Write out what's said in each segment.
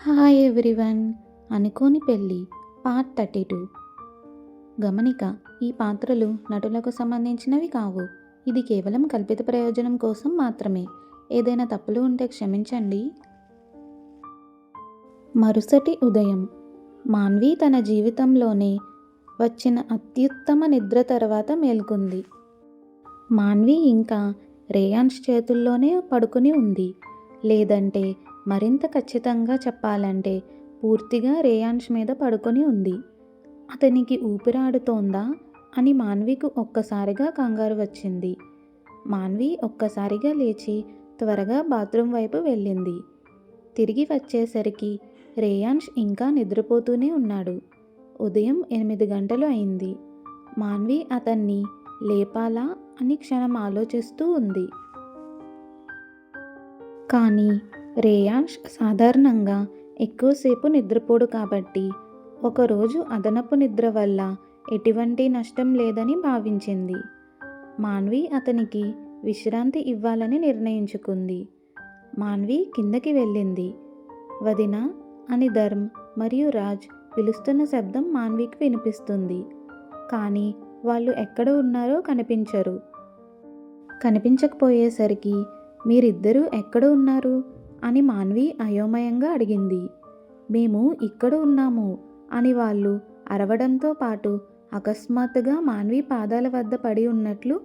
Hi everyone. అనుకోని పెళ్ళి part 32. గమనిక: ఈ పాత్రలు నటులకు సంబంధించినవి కావు. ఇది కేవలం కల్పిత ప్రయోజనం కోసం మాత్రమే. ఏదైనా తప్పులు ఉంటే క్షమించండి. మరుసటి ఉదయం మాన్వి తన జీవితంలోనే వచ్చిన అత్యుత్తమ నిద్ర తర్వాత మేల్కొంది. మాన్వి ఇంకా రేయాన్స్ చేతుల్లోనే పడుకుని ఉంది. లేదంటే మరింత ఖచ్చితంగా చెప్పాలంటే పూర్తిగా రేయాన్స్ మీద పడుకొని ఉంది. అతనికి ఊపిరాడుతోందా అని మాన్వికు ఒక్కసారిగా కంగారు వచ్చింది. మాన్వి ఒక్కసారిగా లేచి త్వరగా బాత్రూం వైపు వెళ్ళింది. తిరిగి వచ్చేసరికి రేయాన్స్ ఇంకా నిద్రపోతూనే ఉన్నాడు. ఉదయం 8 గంటలు అయింది. మాన్వి అతన్ని లేపాలా అని క్షణం ఆలోచిస్తూ ఉంది. కానీ రేయాన్స్ సాధారణంగా ఎక్కువసేపు నిద్రపోడు కాబట్టి ఒకరోజు అదనపు నిద్ర వల్ల ఎటువంటి నష్టం లేదని భావించింది. మాన్వి అతనికి విశ్రాంతి ఇవ్వాలని నిర్ణయించుకుంది. మాన్వి కిందకి వెళ్ళింది. వదినా అని ధర్మ్ మరియు రాజ్ పిలుస్తున్న శబ్దం మాన్వికి వినిపిస్తుంది. కానీ వాళ్ళు ఎక్కడ ఉన్నారో కనిపించరు. కనిపించకపోయేసరికి మీరిద్దరూ ఎక్కడ ఉన్నారు అని మాన్వి అయోమయంగా అడిగింది. మేము ఇక్కడ ఉన్నాము అని వాళ్ళు అరవడంతో పాటు అకస్మాత్తుగా మాన్వి పాదాల వద్ద పడి ఉన్నట్లు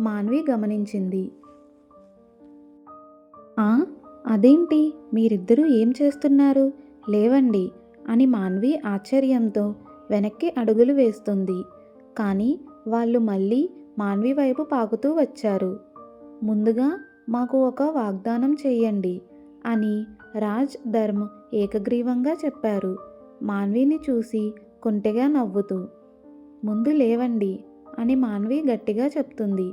మాన్వి గమనించింది. అదేంటి, మీరిద్దరూ ఏం చేస్తున్నారు? లేవండి అని మాన్వి ఆశ్చర్యంతో వెనక్కి అడుగులు వేస్తుంది. కానీ వాళ్ళు మళ్ళీ మాన్వి వైపు పాకుతూ వచ్చారు. ముందుగా మాకు ఒక వాగ్దానం చెయ్యండి అని రాజ్, ధర్మ్ ఏకగ్రీవంగా చెప్పారు. మాన్విని చూసి కొంటెగా నవ్వుతూ. ముందు లేవండి అని మాన్వి గట్టిగా చెప్తుంది.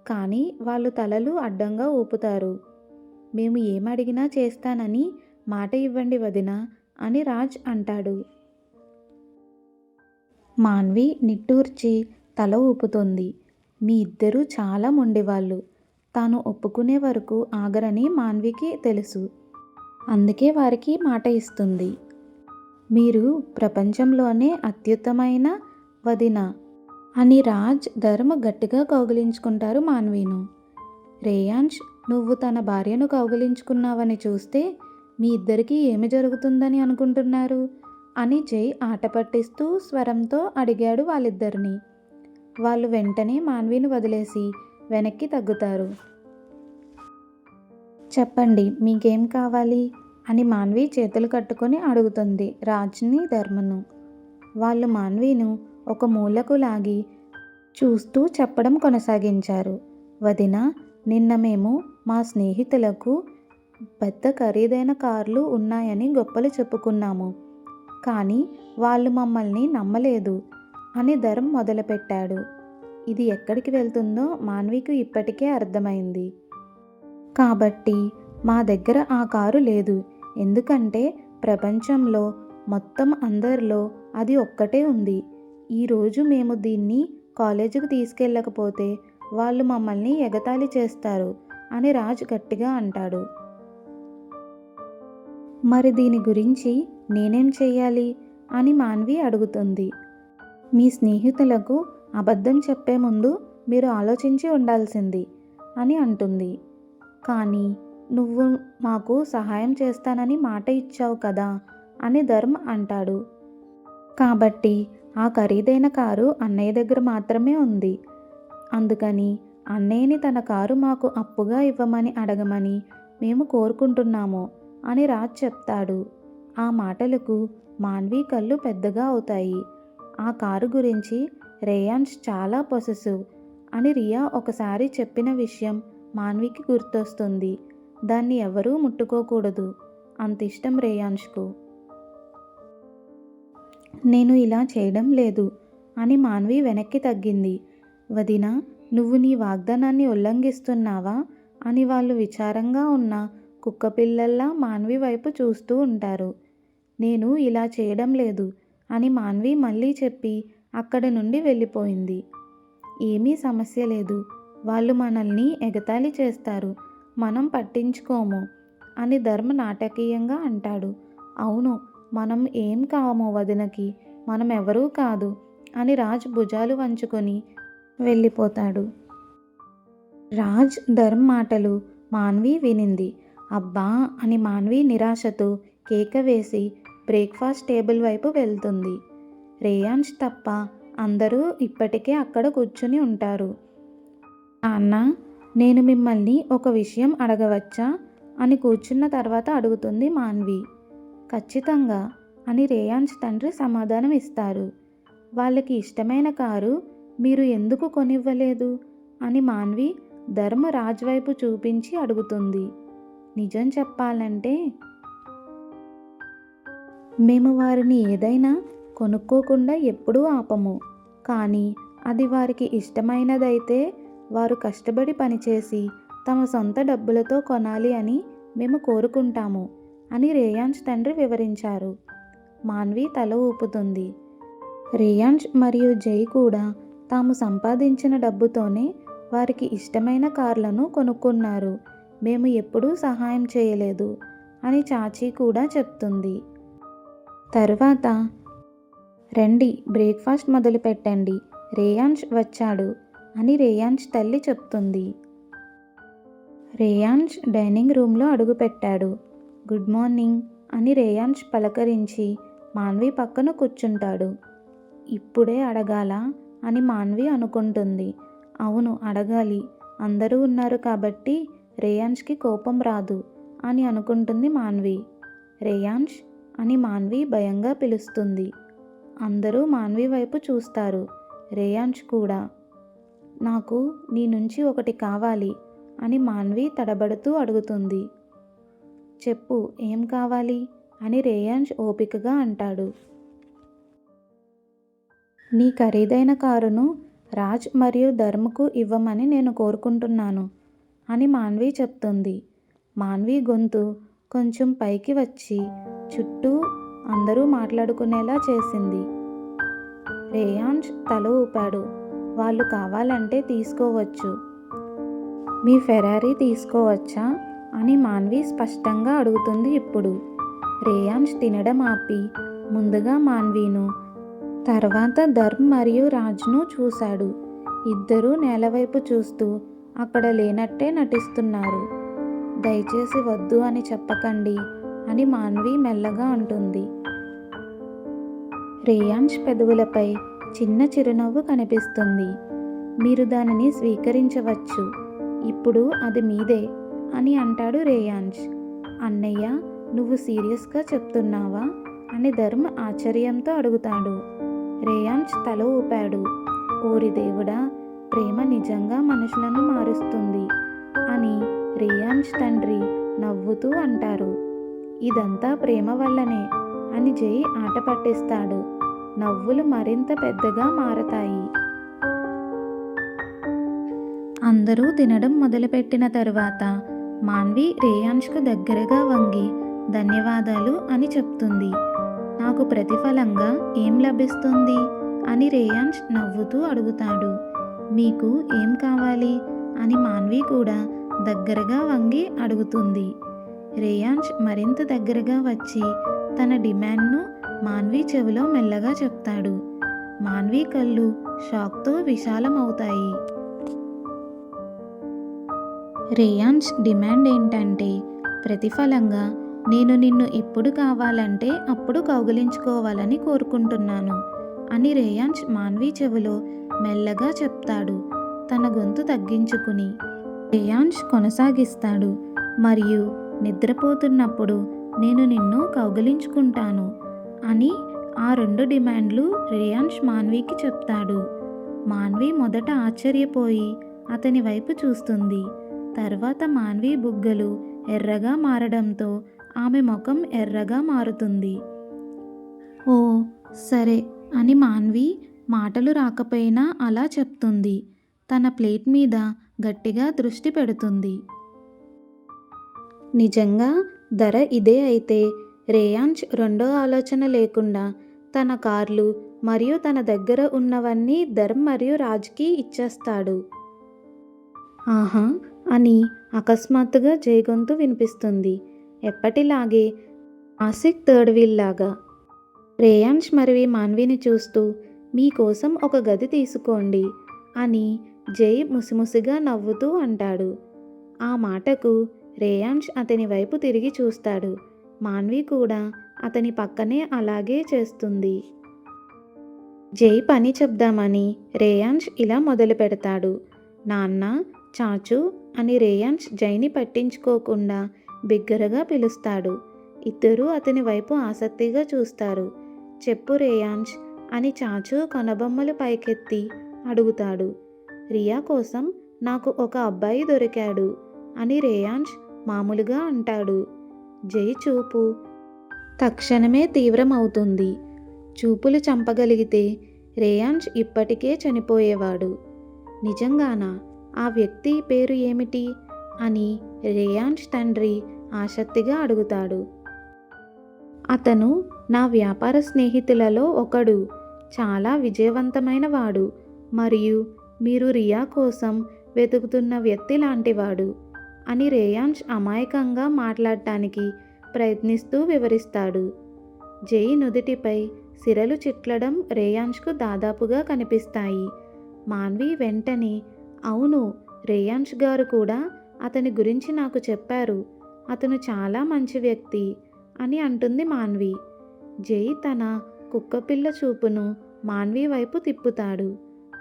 కానీ వాళ్ళు తలలు అడ్డంగా ఊపుతారు. మేము ఏమడిగినా చేస్తానని మాట ఇవ్వండి వదినా అని రాజ్ అంటాడు. మాన్వి నిట్టూర్చి తల ఊపుతుంది. మీ ఇద్దరూ చాలా మొండివాళ్ళు. తాను ఒప్పుకునే వరకు ఆగరని మాన్వికి తెలుసు. అందుకే వారికి మాట ఇస్తుంది. మీరు ప్రపంచంలోనే అత్యుత్తమైన వదిన అని రాజ్, ధర్మ్ గట్టిగా కౌగిలించుకుంటారు మాన్విను. రేయాన్స్, నువ్వు తన భార్యను కౌగిలించుకున్నావని చూస్తే మీ ఇద్దరికీ ఏమి జరుగుతుందని అనుకుంటున్నారు అని జై ఆట పట్టిస్తూ స్వరంతో అడిగాడు వాళ్ళిద్దరినీ. వాళ్ళు వెంటనే మాన్విని వదిలేసి వెనక్కి తగ్గుతారు. చెప్పండి, మీకేం కావాలి అని మాన్వి చేతులు కట్టుకొని అడుగుతుంది రాజ్ని, ధర్మను. వాళ్ళు మాన్విను ఒక మూలకు లాగి చూస్తూ చెప్పడం కొనసాగించారు. వదిన, నిన్న మేము మా స్నేహితులకు పెద్ద ఖరీదైన కార్లు ఉన్నాయని గొప్పలు చెప్పుకున్నాము. కానీ వాళ్ళు మమ్మల్ని నమ్మలేదు అని ధర్మ్ మొదలుపెట్టాడు. ఇది ఎక్కడికి వెళ్తుందో మాన్వికు ఇప్పటికే అర్థమైంది. కాబట్టి మా దగ్గర ఆ కారు లేదు. ఎందుకంటే ప్రపంచంలో మొత్తం అందరిలో అది ఒక్కటే ఉంది. ఈరోజు మేము దీన్ని కాలేజీకి తీసుకెళ్ళకపోతే వాళ్ళు మమ్మల్ని ఎగతాళి చేస్తారు అని రాజ్ గట్టిగా అంటాడు. మరి దీని గురించి నేనేం చెయ్యాలి అని మాన్వి అడుగుతుంది. మీ స్నేహితులకు అబద్ధం చెప్పే ముందు మీరు ఆలోచించి ఉండాల్సింది అని అంటుంది. కానీ నువ్వు మాకు సహాయం చేస్తానని మాట ఇచ్చావు కదా అని ధర్మ్ అంటాడు. కాబట్టి ఆ ఖరీదైన కారు అన్నయ్య దగ్గర మాత్రమే ఉంది. అందుకని అన్నయ్యని తన కారు మాకు అప్పుగా ఇవ్వమని అడగమని మేము కోరుకుంటున్నాము అని రాజ్ చెప్తాడు. ఆ మాటలకు మాన్వి కళ్ళు పెద్దగా అవుతాయి. ఆ కారు గురించి రేయాన్స్ చాలా పొసెసివ్ అని రియా ఒకసారి చెప్పిన విషయం మాన్వికి గుర్తొస్తుంది. దాన్ని ఎవరూ ముట్టుకోకూడదు, అంత ఇష్టం రేయాన్స్కు. నేను ఇలా చేయడం లేదు అని మాన్వి వెనక్కి తగ్గింది. వదినా, నువ్వు నీ వాగ్దానాన్ని ఉల్లంఘిస్తున్నావా అని వాళ్ళు విచారంగా ఉన్న కుక్కపిల్లల్లా మాన్వి వైపు చూస్తూ ఉంటారు. నేను ఇలా చేయడం లేదు అని మాన్వి మళ్ళీ చెప్పి అక్కడి నుండి వెళ్ళిపోయింది. ఏమీ సమస్య లేదు. వాళ్ళు మనల్ని ఎగతాళి చేస్తారు, మనం పట్టించుకోము అని ధర్మ నాటకీయంగా అంటాడు. అవును, మనం ఏం కాము వదినకి, మనం ఎవరూ కాదు అని రాజ్ భుజాలు వంచుకొని వెళ్ళిపోతాడు. రాజ్ ధర్మ్ మాటలు మాన్వి వినింది. అబ్బా అని మాన్వి నిరాశతో కేక వేసి బ్రేక్ఫాస్ట్ టేబుల్ వైపు వెళ్తుంది. రేయాన్స్ తప్ప అందరూ ఇప్పటికే అక్కడ కూర్చుని ఉంటారు. నాన్న, నేను మిమ్మల్ని ఒక విషయం అడగవచ్చా అని కూర్చున్న తర్వాత అడుగుతుంది మాన్వి. ఖచ్చితంగా అని రేయాన్స్ తండ్రి సమాధానం ఇస్తారు. వాళ్ళకి ఇష్టమైన కారు మీరు ఎందుకు కొనివ్వలేదు అని మాన్వి ధర్మ రాజ్ వైపు చూపించి అడుగుతుంది. నిజం చెప్పాలంటే మేము వారిని ఏదైనా కొనుక్కోకుండా ఎప్పుడూ ఆపము. కానీ అది వారికి ఇష్టమైనదైతే వారు కష్టపడి పనిచేసి తమ సొంత డబ్బులతో కొనాలి అని మేము కోరుకుంటాము అని రేయాన్స్ తండ్రి వివరించారు. మాన్వి తల ఊపుతుంది. రేయాన్స్ మరియు జై కూడా తాము సంపాదించిన డబ్బుతోనే వారికి ఇష్టమైన కార్లను కొనుక్కున్నారు. మేము ఎప్పుడూ సహాయం చేయలేదు అని చాచీ కూడా చెప్తుంది. తరువాత రండి బ్రేక్ఫాస్ట్ మొదలు పెట్టండి, రేయాన్స్ వచ్చాడు అని రేయాన్స్ తల్లి చెప్తుంది. రేయాన్స్ డైనింగ్ రూమ్లో అడుగుపెట్టాడు. గుడ్ మార్నింగ్ అని రేయాన్స్ పలకరించి మాన్వి పక్కన కూర్చుంటాడు. ఇప్పుడే అడగాలా అని మాన్వి అనుకుంటుంది. అవును, అడగాలి, అందరూ ఉన్నారు కాబట్టి రేయాన్స్కి కోపం రాదు అని అనుకుంటుంది మాన్వి. రేయాన్స్ అని మాన్వి భయంగా పిలుస్తుంది. అందరూ మాన్వి వైపు చూస్తారు. రేయాన్స్ కూడా. నాకు నీ నుంచి ఒకటి కావాలి అని మాన్వి తడబడుతూ అడుగుతుంది. చెప్పు, ఏం కావాలి అని రేయాన్స్ ఓపికగా అంటాడు. నీ ఖరీదైన కారును రాజ్ మరియు ధర్మకు ఇవ్వమని నేను కోరుకుంటున్నాను అని మాన్వి చెప్తుంది. మాన్వి గొంతు కొంచెం పైకి వచ్చి చుట్టూ అందరూ మాట్లాడుకునేలా చేసింది. రేయాన్స్ తల ఊపాడు. వాళ్ళు కావాలంటే తీసుకోవచ్చు. మీ ఫెరారీ తీసుకోవచ్చా అని మాన్వి స్పష్టంగా అడుగుతుంది. ఇప్పుడు రేయాన్స్ తినడం ఆపి ముందుగా మాన్వీను, తర్వాత ధర్మ్ మరియు రాజ్ను చూశాడు. ఇద్దరూ నేలవైపు చూస్తూ అక్కడ లేనట్టే నటిస్తున్నారు. దయచేసి వద్దు అని చెప్పకండి అని మాన్వి మెల్లగా అంటుంది. రేయాన్స్ పెదవులపై చిన్న చిరునవ్వు కనిపిస్తుంది. మీరు దానిని స్వీకరించవచ్చు, ఇప్పుడు అది మీదే అని అంటాడు రేయాన్స్. అన్నయ్య, నువ్వు సీరియస్గా చెప్తున్నావా అని ధర్మ్ ఆశ్చర్యంతో అడుగుతాడు. రేయాన్స్ తల ఊపాడు. ఓరి దేవుడా, ప్రేమ నిజంగా మనుషులను మారుస్తుంది అని రేయాన్స్ తండ్రి నవ్వుతూ అంటారు. ఇదంతా ప్రేమ వల్లనే అని జై ఆట పట్టిస్తాడు. నవ్వులు మరింత పెద్దగా మారతాయి. అందరూ తినడం మొదలుపెట్టిన తరువాత మాన్వి రేయాన్స్కు దగ్గరగా వంగి ధన్యవాదాలు అని చెప్తుంది. నాకు ప్రతిఫలంగా ఏం లభిస్తుంది అని రేయాన్స్ నవ్వుతూ అడుగుతాడు. మీకు ఏం కావాలి అని మాన్వి కూడా దగ్గరగా వంగి అడుగుతుంది. రేయాన్స్ మరింత దగ్గరగా వచ్చి తన డిమాండ్ను మాన్వి చెవిలో మెల్లగా చెప్తాడు. మాన్వి కళ్ళు షాక్తో విశాలమవుతాయి. రేయాన్స్ డిమాండ్ ఏంటంటే, ప్రతిఫలంగా నేను నిన్ను ఇప్పుడు కావాలంటే అప్పుడు కౌగిలించుకోవాలని కోరుకుంటున్నాను అని రేయాన్స్ మాన్వి చెవిలో మెల్లగా చెప్తాడు, తన గొంతు తగ్గించుకుని. రేయాన్స్ కొనసాగిస్తాడు, మరియు నిద్రపోతున్నప్పుడు నేను నిన్ను కౌగిలించుకుంటాను అని ఆ రెండు డిమాండ్లు రేయాన్స్ మాన్వికి చెప్తాడు. మాన్వి మొదట ఆశ్చర్యపోయి అతని వైపు చూస్తుంది. తర్వాత మాన్వి బుగ్గలు ఎర్రగా మారడంతో ఆమె ముఖం ఎర్రగా మారుతుంది. ఓ సరే అని మాన్వి మాటలు రాకపోయినా అలా చెప్తుంది. తన ప్లేట్ మీద గట్టిగా దృష్టి పెడుతుంది. నిజంగా ధర ఇదే అయితే రేయాన్స్ రెండో ఆలోచన లేకుండా తన కార్లు మరియు తన దగ్గర ఉన్నవన్నీ ధర్మ్ మరియు రాజ్కి ఇచ్చేస్తాడు. ఆహా అని అకస్మాత్తుగా జై గొంతు వినిపిస్తుంది. ఎప్పటిలాగే ఆసిక్ థర్డ్ వీల్ లాగా. రేయాన్ష్ మరియు మాన్విని చూస్తూ మీకోసం ఒక గది తీసుకోండి అని జై ముసిముసిగా నవ్వుతూ అంటాడు. ఆ మాటకు రేయాన్ష్ అతని వైపు తిరిగి చూస్తాడు. మాన్వి కూడా అతని పక్కనే అలాగే చేస్తుంది. జై పని చెప్దామని రేయాన్ష్ ఇలా మొదలు పెడతాడు. నాన్న, చాచు అని రేయాన్ష్ జైని పట్టించుకోకుండా బిగ్గరగా పిలుస్తాడు. ఇద్దరూ అతని వైపు ఆసక్తిగా చూస్తారు. చెప్పు రేయాన్ష్ అని చాచు కనుబొమ్మలు పైకెత్తి అడుగుతాడు. రియా కోసం నాకు ఒక అబ్బాయి దొరికాడు అని రేయాన్ష్ మామూలుగా అంటాడు. జై చూపు తక్షణమే తీవ్రమవుతుంది. చూపులు చంపగలిగితే రేయాన్ష్ ఇప్పటికే చనిపోయేవాడు. నిజంగానా? ఆ వ్యక్తి పేరు ఏమిటి అని రేయాన్ష్ తండ్రి ఆసక్తిగా అడుగుతాడు. అతను నా వ్యాపార స్నేహితులలో ఒకడు. చాలా విజయవంతమైన వాడు మరియు మీరు రియా కోసం వెతుకుతున్న వ్యక్తి లాంటివాడు అని రేయాన్ష్ అమాయకంగా మాట్లాడటానికి ప్రయత్నిస్తూ వివరిస్తాడు. జై నుదిటిపై సిరలు చిట్లడం రేయాన్ష్కు దాదాపుగా కనిపిస్తాయి. మాన్వి వెంటనే అవును, రేయాన్ష్ గారు కూడా అతని గురించి నాకు చెప్పారు. అతను చాలా మంచి వ్యక్తి అని అంటుంది మాన్వి. జై తన కుక్కపిల్ల చూపును మాన్వి వైపు తిప్పుతాడు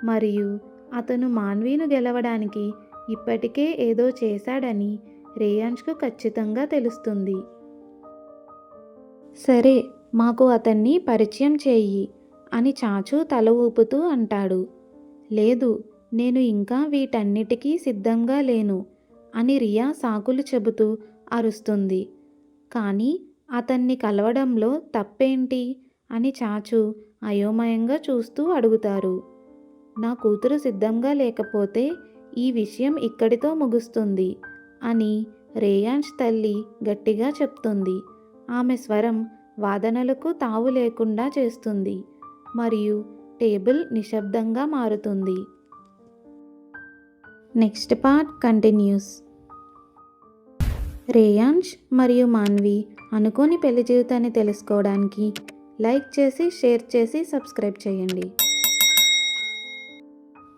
మరియు అతను మాన్వీను గెలవడానికి ఇప్పటికే ఏదో చేశాడని రేయాన్ష్కు ఖచ్చితంగా తెలుస్తుంది. సరే, మాకు అతన్ని పరిచయం చేయి అని చాచు తల ఊపుతూ అంటాడు. లేదు, నేను ఇంకా వీటన్నిటికీ సిద్ధంగా లేను అని రియా సాకులు చెబుతూ అరుస్తుంది. కానీ అతన్ని కలవడంలో తప్పేంటి అని చాచు అయోమయంగా చూస్తూ అడుగుతారు. నా కూతురు సిద్ధంగా లేకపోతే ఈ విషయం ఇక్కడితో ముగుస్తుంది అని రేయాన్ష్ తల్లి గట్టిగా చెప్తుంది. ఆమె స్వరం వాదనలకు తావు లేకుండా చేస్తుంది మరియు టేబుల్ నిశ్శబ్దంగా మారుతుంది. Next part continuous. రేయాన్ష్ మరియు మాన్వి అనుకోని పెళ్లి జీవితాన్ని తెలుసుకోవడానికి లైక్ చేసి, షేర్ చేసి, సబ్స్క్రైబ్ చేయండి.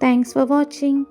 Thanks for watching.